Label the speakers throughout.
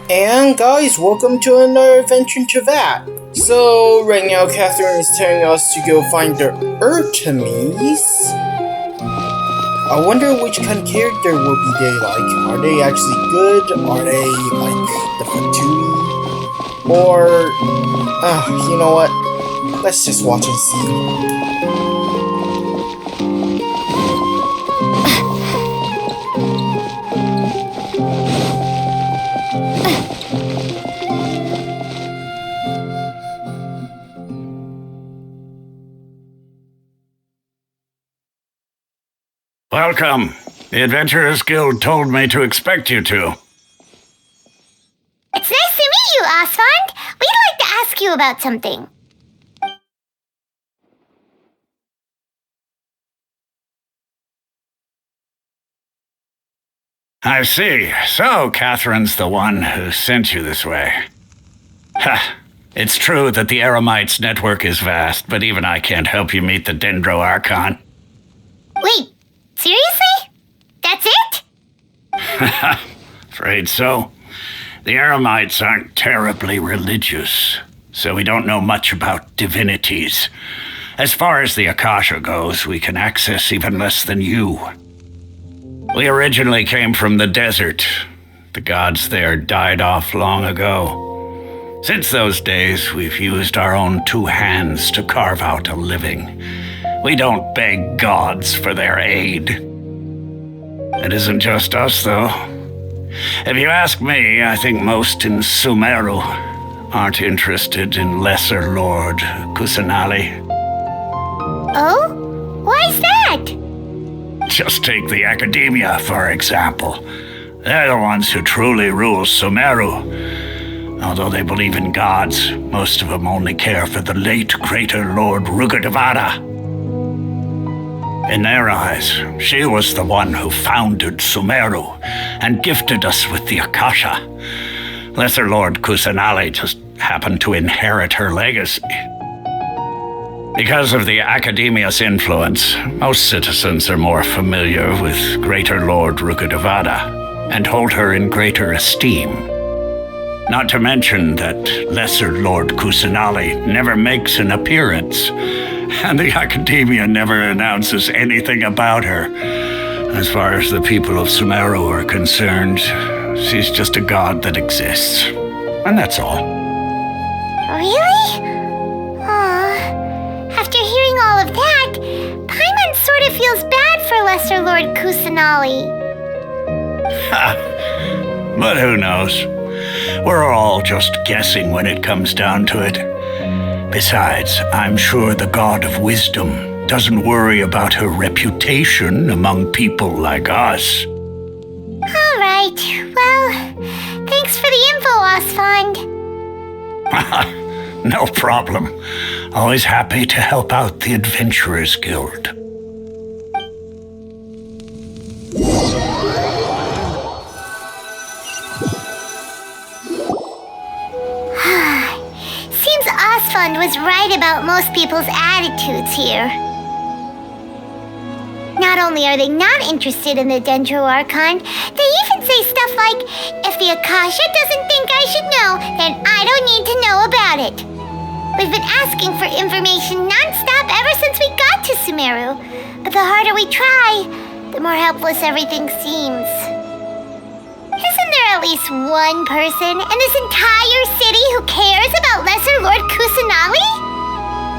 Speaker 1: And guys, welcome to another adventure into that. So right now Catherine is telling us to go find the Eremites. I wonder which kind of character will be they like. Are they actually good? Are they like the Fatui? Or you know what? Let's just watch and see.
Speaker 2: Welcome. The Adventurers Guild told me to expect you two.
Speaker 3: It's nice to meet you, Osfond. We'd like to ask you about something.
Speaker 2: I see. So, Catherine's the one who sent you this way. Ha! It's true that the Eremites network is vast, but even I can't help you meet the Dendro Archon.
Speaker 3: Wait, seriously? That's it?
Speaker 2: Afraid so. The Eremites aren't terribly religious, so we don't know much about divinities. As far as the Akasha goes, we can access even less than you. We originally came from the desert. The gods there died off long ago. Since those days, we've used our own two hands to carve out a living. We don't beg gods for their aid. It isn't just us, though. If you ask me, I think most in Sumeru aren't interested in Lesser Lord Kusanari.
Speaker 3: Oh? Why's that?
Speaker 2: Just take the academia, for example. They're the ones who truly rule Sumeru. Although they believe in gods, most of them only care for the late greater Lord Rukkhadevata. In their eyes, she was the one who founded Sumeru and gifted us with the Akasha. Lesser Lord Kusanari just happened to inherit her legacy. Because of the Academia's influence, most citizens are more familiar with Greater Lord Rukkhadevata and hold her in greater esteem. Not to mention that Lesser Lord Kusanari never makes an appearance, and the Academia never announces anything about her. As far as the people of Sumeru are concerned, she's just a god that exists. And that's all.
Speaker 3: Really? After hearing all of that, Paimon sort of feels bad for Lesser Lord Kusanari.
Speaker 2: But who knows? We're all just guessing when it comes down to it. Besides, I'm sure the God of Wisdom doesn't worry about her reputation among people like us.
Speaker 3: All right. Well, thanks for the info, Osfond.
Speaker 2: No problem. Always happy to help out the Adventurers Guild.
Speaker 3: Seems Osfond was right about most people's attitudes here. Not only are they not interested in the Dendro Archon, they even say stuff like, if the Akasha doesn't think I should know, then I don't need to know about it. We've been asking for information non-stop ever since we got to Sumeru, but the harder we try, the more helpless everything seems. Isn't there at least one person in this entire city who cares about Lesser Lord Kusanari?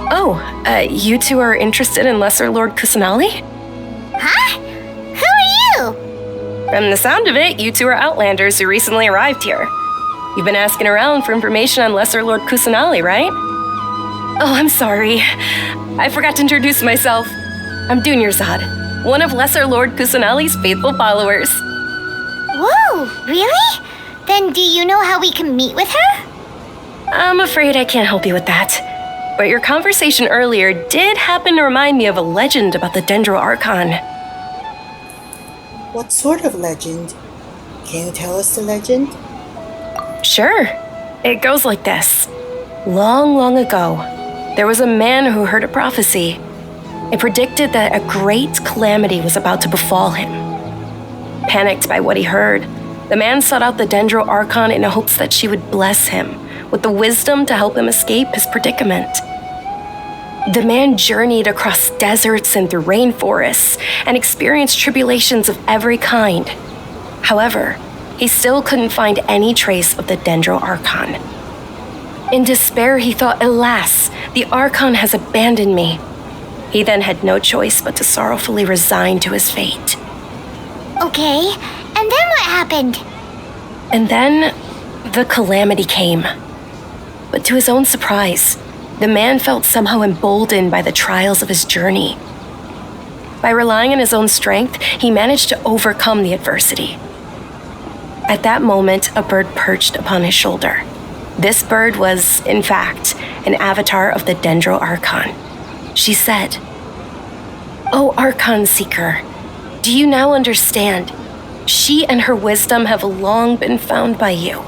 Speaker 4: Oh, you two are interested in Lesser Lord Kusanari?
Speaker 3: Huh? Who are you?
Speaker 4: From the sound of it, you two are Outlanders who recently arrived here. You've been asking around for information on Lesser Lord Kusanari, right? Oh, I'm sorry. I forgot to introduce myself. I'm Dunyarzad, one of Lesser Lord Kusanari's faithful followers.
Speaker 3: Whoa, really? Then do you know how we can meet with her?
Speaker 4: I'm afraid I can't help you with that. But your conversation earlier did happen to remind me of a legend about the Dendro Archon.
Speaker 1: What sort of legend? Can you tell us the legend?
Speaker 4: Sure. It goes like this. Long, long ago, there was a man who heard a prophecy. It predicted that a great calamity was about to befall him. Panicked by what he heard, The man sought out the Dendro Archon in hopes that she would bless him with the wisdom to help him escape his predicament. The man journeyed across deserts and through rainforests and experienced tribulations of every kind. However, he still couldn't find any trace of the Dendro Archon. In despair, he thought, alas, the Archon has abandoned me. He then had no choice but to sorrowfully resign to his fate.
Speaker 3: Okay, and then what happened?
Speaker 4: And then the calamity came. But to his own surprise, the man felt somehow emboldened by the trials of his journey. By relying on his own strength, he managed to overcome the adversity. At that moment, a bird perched upon his shoulder. This bird was, in fact, an avatar of the Dendro Archon. She said, "O Archon Seeker, do you now understand? She and her wisdom have long been found by you.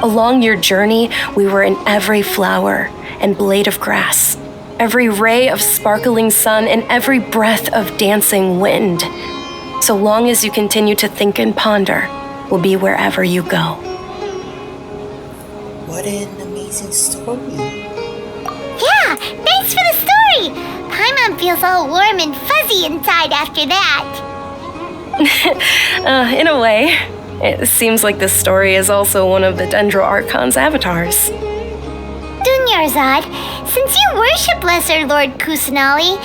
Speaker 4: Along your journey, we were in every flower and blade of grass, every ray of sparkling sun, and every breath of dancing wind. So long as you continue to think and ponder, we'll be wherever you go."
Speaker 1: What an amazing story.
Speaker 3: Yeah, thanks for the story. Paimon feels all warm and fuzzy inside after that.
Speaker 4: In a way, it seems like this story is also one of the Dendro Archon's avatars.
Speaker 3: Dunyarzad, since you worship Lesser Lord Kusanari,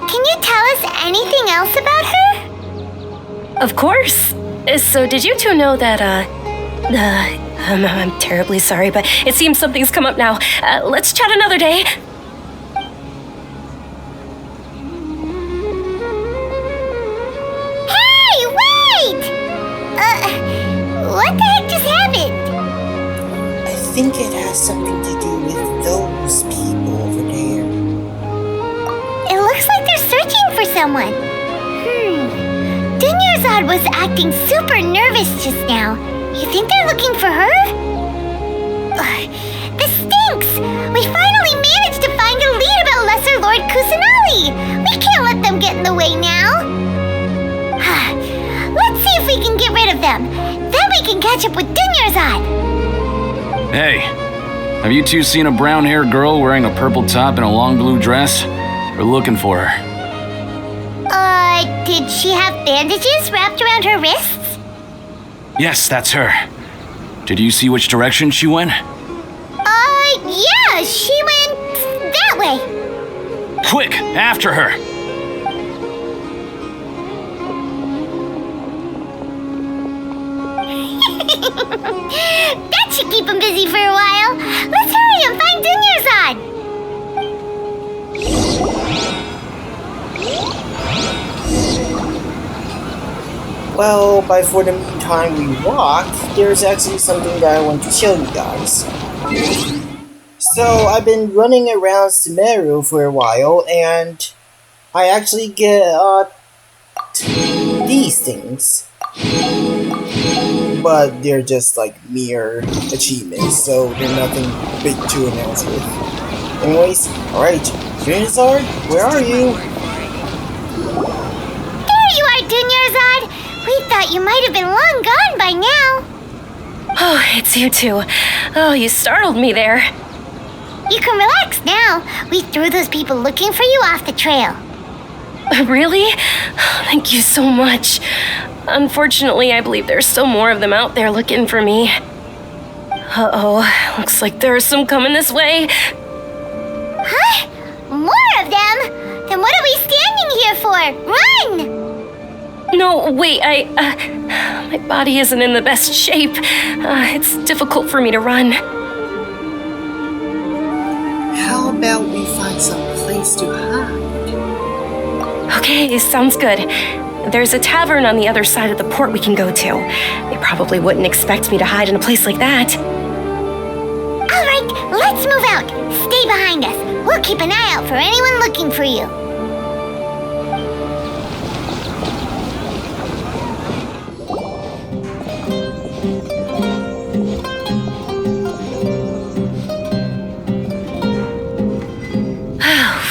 Speaker 3: can you tell us anything else about her?
Speaker 4: Of course. So did you two know that, I'm terribly sorry, but it seems something's come up now. Let's chat another day.
Speaker 3: Hey, wait! What the heck just happened?
Speaker 1: I think it has something to do with those people over there.
Speaker 3: It looks like they're searching for someone. Dunyarzad was acting super nervous just now. You think they're looking for her? This stinks! We finally managed to find a lead about Lesser Lord Kusanari! We can't let them get in the way now! Let's see if we can get rid of them. Then we can catch up with Dunyarzad!
Speaker 5: Hey, have you two seen a brown-haired girl wearing a purple top and a long blue dress? We're looking for her.
Speaker 3: Did she have bandages wrapped around her wrists?
Speaker 5: Yes, that's her. Did you see which direction she went?
Speaker 3: Yeah, she went that way.
Speaker 5: Quick, after her!
Speaker 3: That should keep him busy for a while. Let's hurry and find Dunyarzad.
Speaker 1: Well, for the meantime we walk, there's actually something that I want to show you guys. So, I've been running around Sumeru for a while, and I actually get these things. But they're just like mere achievements, so they're nothing big to announce with. Anyways, alright, Dunyarzad, where are you?
Speaker 3: There you are, Dunyarzad. We thought you might have been long gone by now.
Speaker 4: Oh, it's you two. Oh, you startled me there.
Speaker 3: You can relax now. We threw those people looking for you off the trail.
Speaker 4: Really? Thank you so much. Unfortunately, I believe there's still more of them out there looking for me. Uh-oh, looks like there's some coming this way.
Speaker 3: Huh? More of them? Then what are we standing here for? Run!
Speaker 4: No, wait, my body isn't in the best shape. It's difficult for me to run.
Speaker 1: How about we find some place to hide?
Speaker 4: Okay, sounds good. There's a tavern on the other side of the port we can go to. They probably wouldn't expect me to hide in a place like that.
Speaker 3: All right, let's move out. Stay behind us. We'll keep an eye out for anyone looking for you.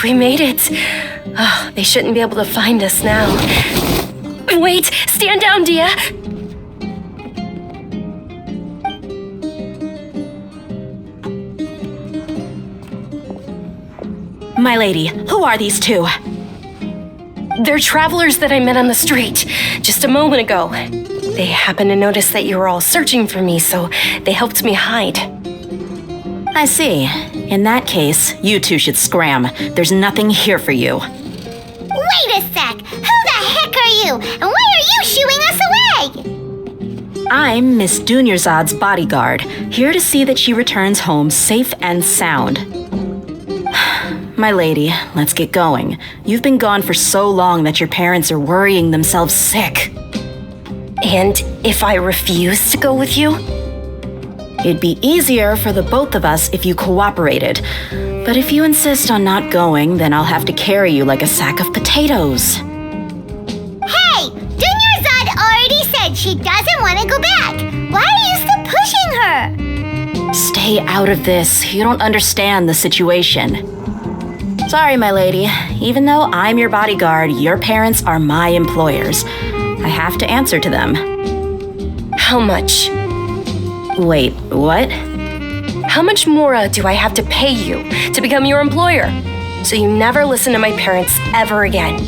Speaker 4: We made it. Oh, they shouldn't be able to find us now. Wait, stand down, Dia.
Speaker 6: My lady, who are these two?
Speaker 4: They're travelers that I met on the street just a moment ago. They happened to notice that you were all searching for me, so they helped me hide.
Speaker 6: I see. In that case, you two should scram. There's nothing here for you.
Speaker 3: Wait a sec! Who the heck are you? And why are you shooing us away?
Speaker 6: I'm Miss Dunyarzad's bodyguard, here to see that she returns home safe and sound. My lady, let's get going. You've been gone for so long that your parents are worrying themselves sick.
Speaker 4: And if I refuse to go with you?
Speaker 6: It'd be easier for the both of us if you cooperated. But if you insist on not going, then I'll have to carry you like a sack of potatoes.
Speaker 3: Hey! Dunyarzad already said she doesn't want to go back. Why are you still pushing her?
Speaker 6: Stay out of this. You don't understand the situation. Sorry, my lady. Even though I'm your bodyguard, your parents are my employers. I have to answer to them.
Speaker 4: How much?
Speaker 6: Wait, what?
Speaker 4: How much more do I have to pay you to become your employer? So you never listen to my parents ever again.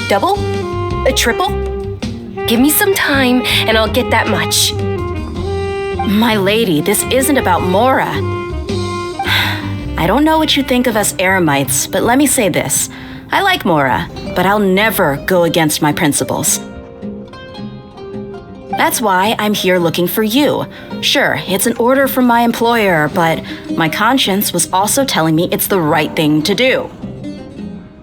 Speaker 4: Double? A triple? Give me some time and I'll get that much.
Speaker 6: My lady, this isn't about Mora. I don't know what you think of us Eremites, but let me say this. I like Mora, but I'll never go against my principles. That's why I'm here looking for you. Sure, it's an order from my employer, but my conscience was also telling me it's the right thing to do.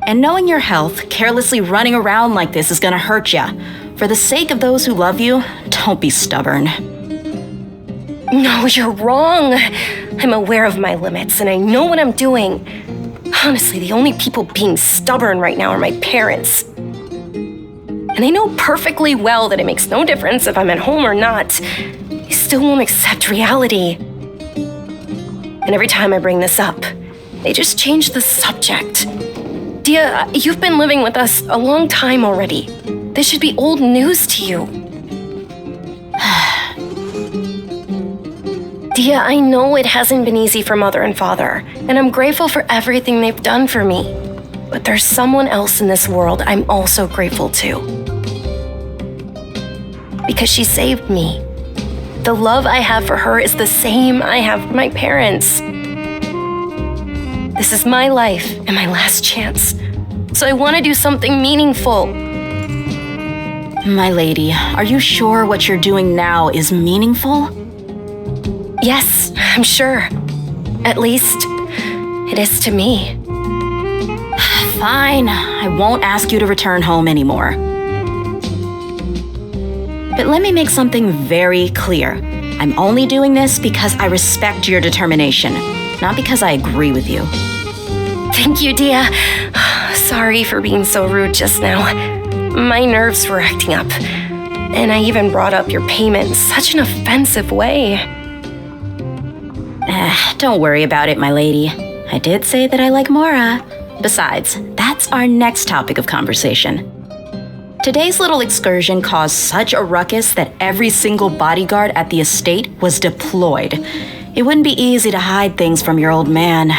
Speaker 6: And knowing your health, carelessly running around like this is gonna hurt ya. For the sake of those who love you, don't be stubborn.
Speaker 4: No, you're wrong. I'm aware of my limits and I know what I'm doing. Honestly, the only people being stubborn right now are my parents. And I know perfectly well that it makes no difference if I'm at home or not. They still won't accept reality. And every time I bring this up, they just change the subject. Dia, you've been living with us a long time already. This should be old news to you. Dia, I know it hasn't been easy for Mother and Father, and I'm grateful for everything they've done for me. But there's someone else in this world I'm also grateful to. Because she saved me. The love I have for her is the same I have for my parents. This is my life and my last chance. So I want to do something meaningful.
Speaker 6: My lady, are you sure what you're doing now is meaningful?
Speaker 4: Yes, I'm sure. At least, it is to me.
Speaker 6: Fine, I won't ask you to return home anymore. But let me make something very clear. I'm only doing this because I respect your determination, not because I agree with you.
Speaker 4: Thank you, Dia. Sorry for being so rude just now. My nerves were acting up. And I even brought up your payment in such an offensive way.
Speaker 6: Don't worry about it, my lady. I did say that I like Mora. Besides, that's our next topic of conversation. Today's little excursion caused such a ruckus that every single bodyguard at the estate was deployed. It wouldn't be easy to hide things from your old man.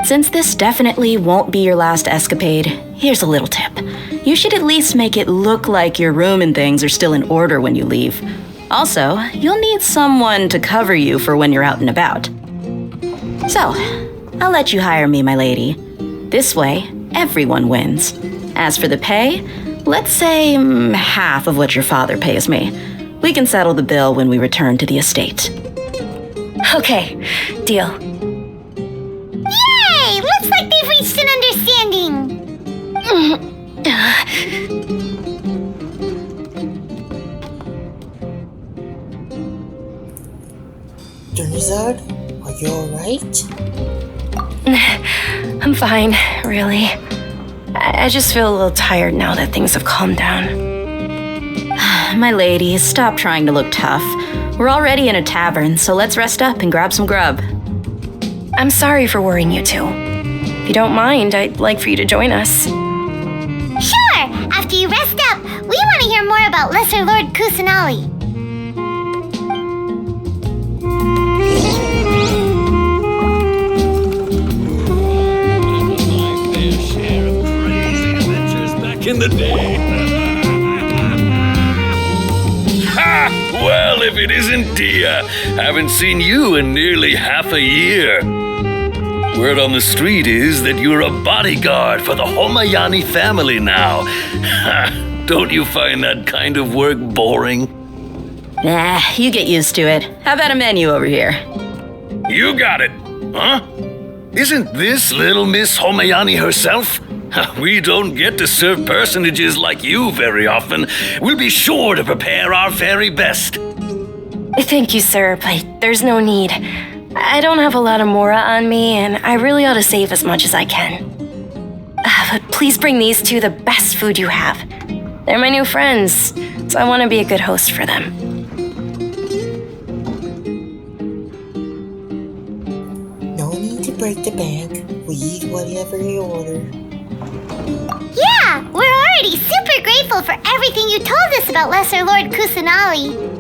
Speaker 6: Since this definitely won't be your last escapade, here's a little tip. You should at least make it look like your room and things are still in order when you leave. Also, you'll need someone to cover you for when you're out and about. So, I'll let you hire me, my lady. This way, everyone wins. As for the pay, let's say half of what your father pays me. We can settle the bill when we return to the estate.
Speaker 4: Okay, deal.
Speaker 3: Yay! Looks like they've reached an understanding.
Speaker 1: Dunyarzad, are you alright?
Speaker 4: I'm fine, really. I just feel a little tired now that things have calmed down.
Speaker 6: My lady, stop trying to look tough. We're already in a tavern, so let's rest up and grab some grub.
Speaker 4: I'm sorry for worrying you two. If you don't mind, I'd like for you to join us.
Speaker 3: Sure! After you rest up, we want to hear more about Lesser Lord Kusanari.
Speaker 5: it isn't Dia. Haven't seen you in nearly half a year. Word on the street is that you're a bodyguard for the Homayani family now. Don't you find that kind of work boring?
Speaker 6: Nah, you get used to it. How about a menu over here?
Speaker 5: You got it, huh? Isn't this little Miss Homayani herself? We don't get to serve personages like you very often. We'll be sure to prepare our very best.
Speaker 4: Thank you, sir, but there's no need. I don't have a lot of Mora on me, and I really ought to save as much as I can. But please bring these two the best food you have. They're my new friends, so I want to be a good host for them.
Speaker 1: No need to break the bank. We eat whatever you order.
Speaker 3: Yeah, we're already super grateful for everything you told us about Lesser Lord Kusanari.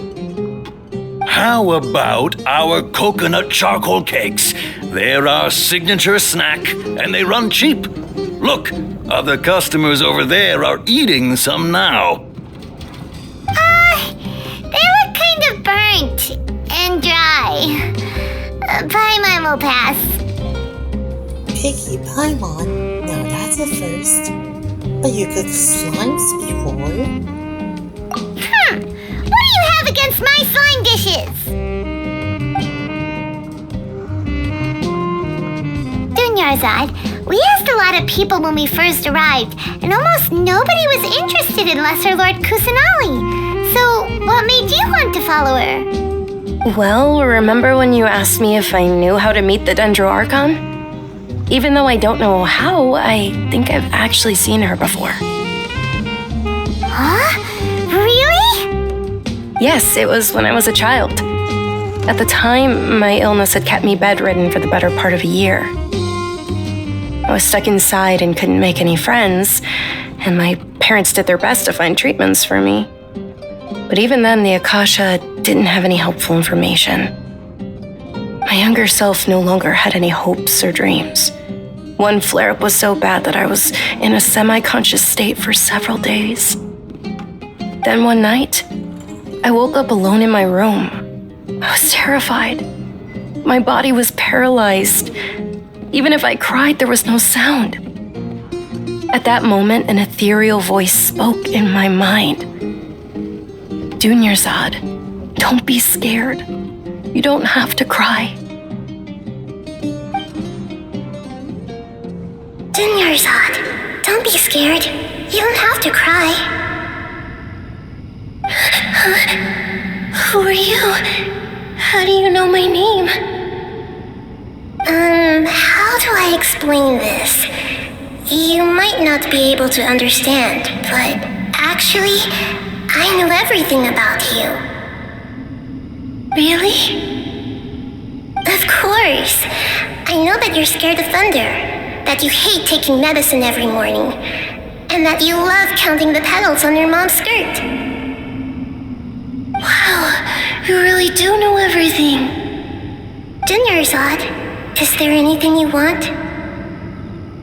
Speaker 5: How about our coconut charcoal cakes? They're our signature snack, and they run cheap. Look, other customers over there are eating some now.
Speaker 3: They look kind of burnt and dry. Paimon will pass.
Speaker 1: Picky Paimon? Now that's a first. But you cooked slimes before?
Speaker 3: What do you have against my slime dishes? Dunyarzad, we asked a lot of people when we first arrived, and almost nobody was interested in Lesser Lord Kusanari. So, what made you want to follow her?
Speaker 4: Well, remember when you asked me if I knew how to meet the Dendro Archon? Even though I don't know how, I think I've actually seen her before.
Speaker 3: Huh? Really?
Speaker 4: Yes, it was when I was a child. At the time, my illness had kept me bedridden for the better part of a year. I was stuck inside and couldn't make any friends, and my parents did their best to find treatments for me. But even then, the Akasha didn't have any helpful information. My younger self no longer had any hopes or dreams. One flare-up was so bad that I was in a semi-conscious state for several days. Then one night, I woke up alone in my room. I was terrified. My body was paralyzed. Even if I cried, there was no sound. At that moment, an ethereal voice spoke in my mind. Dunyarzad, don't be scared. You don't have to cry.
Speaker 3: Dunyarzad, don't be scared. You don't have to cry. Who are you? How do you know my name? How do I explain this? You might not be able to understand, but actually, I know everything about you. Really? Of course. I know that you're scared of thunder, that you hate taking medicine every morning, and that you love counting the petals on your mom's skirt. Wow, you really do know everything. Dunyarzad, is there anything you want?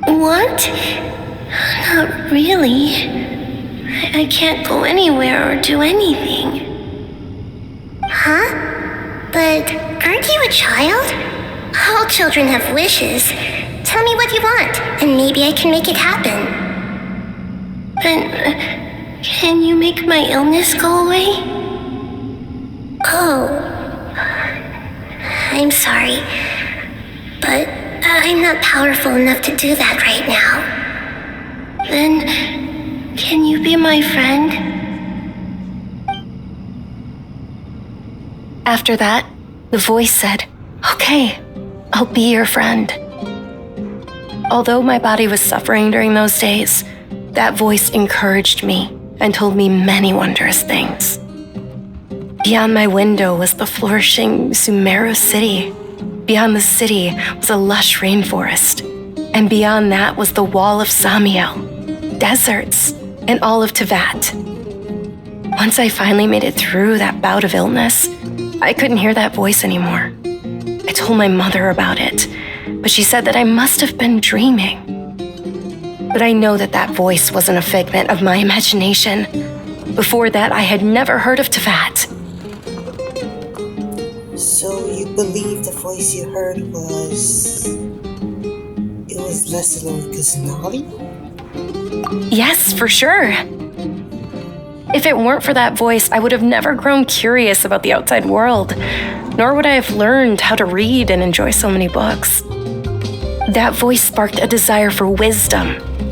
Speaker 3: Want? Not really. I can't go anywhere or do anything. Huh? But aren't you a child? All children have wishes. Tell me what you want, and maybe I can make it happen. But can you make my illness go away? Oh. I'm sorry, but I'm not powerful enough to do that right now. Then, can you be my friend?
Speaker 4: After that, the voice said, "Okay, I'll be your friend." Although my body was suffering during those days, that voice encouraged me and told me many wondrous things. Beyond my window was the flourishing Sumeru city. Beyond the city was a lush rainforest. And beyond that was the wall of Samiel, deserts, and all of Teyvat. Once I finally made it through that bout of illness, I couldn't hear that voice anymore. I told my mother about it, but she said that I must have been dreaming. But I know that that voice wasn't a figment of my imagination. Before that, I had never heard of Teyvat.
Speaker 1: So you believe the voice you heard was... It was Lesser Lord Kusanari?
Speaker 4: Yes, for sure. If it weren't for that voice, I would have never grown curious about the outside world, nor would I have learned how to read and enjoy so many books. That voice sparked a desire for wisdom.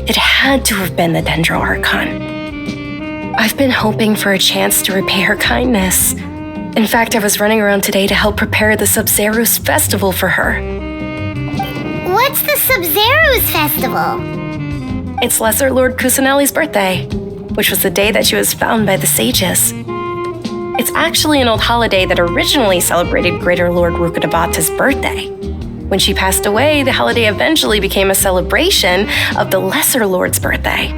Speaker 4: It had to have been the Dendro Archon. I've been hoping for a chance to repay her kindness. In fact, I was running around today to help prepare the Sabzeruz festival for her.
Speaker 3: What's the Sabzeruz festival?
Speaker 4: It's Lesser Lord Kusanali's birthday, which was the day that she was found by the sages. It's actually an old holiday that originally celebrated Greater Lord Rukkhadevata's birthday. When she passed away, the holiday eventually became a celebration of the Lesser Lord's birthday.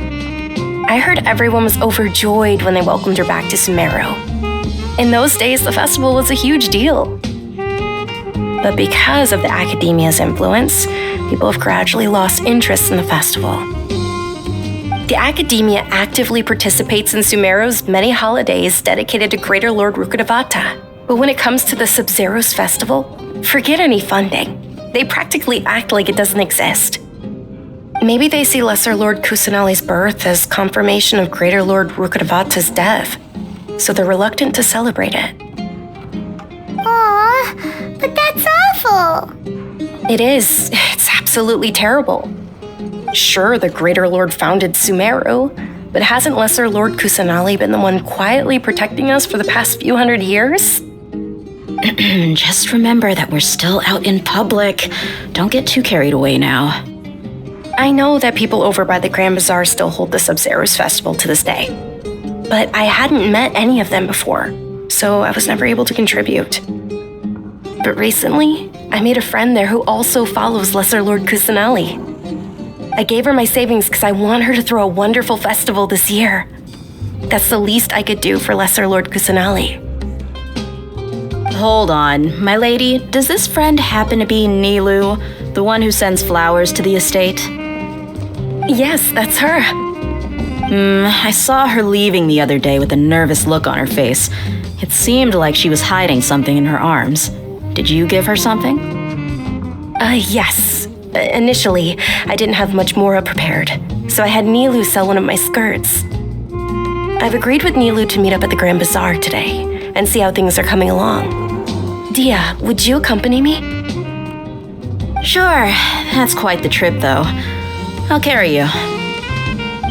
Speaker 4: I heard everyone was overjoyed when they welcomed her back to Sumeru. In those days, the festival was a huge deal. But because of the academia's influence, people have gradually lost interest in the festival. The academia actively participates in Sumeru's many holidays dedicated to Greater Lord Rukkhadevata. But when it comes to the Sabzeruz festival, forget any funding. They practically act like it doesn't exist. Maybe they see Lesser Lord Kusanali's birth as confirmation of Greater Lord Rukkhadevata's death, so they're reluctant to celebrate it.
Speaker 3: Aw, but that's awful.
Speaker 4: It is. It's absolutely terrible. Sure, the Greater Lord founded Sumeru, but hasn't Lesser Lord Kusanali been the one quietly protecting us for the past few hundred years?
Speaker 6: Just remember that we're still out in public. Don't get too carried away now.
Speaker 4: I know that people over by the Grand Bazaar still hold the Sabzeruz festival to this day, but I hadn't met any of them before, so I was never able to contribute. But recently, I made a friend there who also follows Lesser Lord Kusanali. I gave her my savings because I want her to throw a wonderful festival this year. That's the least I could do for Lesser Lord Kusanali.
Speaker 6: Hold on, my lady, does this friend happen to be Nilu, the one who sends flowers to the estate?
Speaker 4: Yes, that's her.
Speaker 6: I saw her leaving the other day with a nervous look on her face. It seemed like she was hiding something in her arms. Did you give her something?
Speaker 4: Yes. Initially, I didn't have much Mora prepared, so I had Nilu sell one of my skirts. I've agreed with Nilu to meet up at the Grand Bazaar today and see how things are coming along. Dia, would you accompany me?
Speaker 6: Sure, that's quite the trip though. I'll carry you.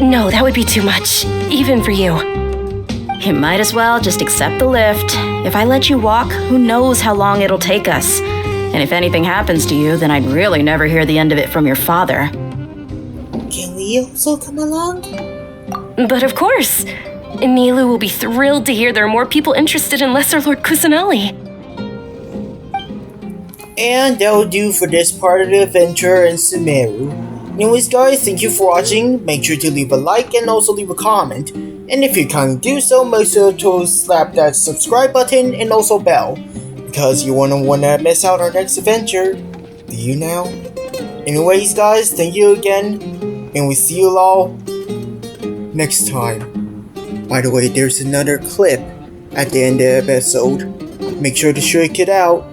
Speaker 4: No, that would be too much, even for you.
Speaker 6: You might as well just accept the lift. If I let you walk, who knows how long it'll take us. And if anything happens to you, then I'd really never hear the end of it from your father.
Speaker 1: Can we also come along?
Speaker 4: But of course. Nilu will be thrilled to hear there are more people interested in Lesser Lord Kusanali.
Speaker 1: And that'll do for this part of the adventure in Sumeru. Anyways guys, thank you for watching. Make sure to leave a like and also leave a comment. And if you can't do so, make sure to slap that subscribe button and also bell. Because you won't want to miss out our next adventure. Do you now? Anyways guys, thank you again. And we'll see you all next time. By the way, there's another clip at the end of the episode. Make sure to check it out.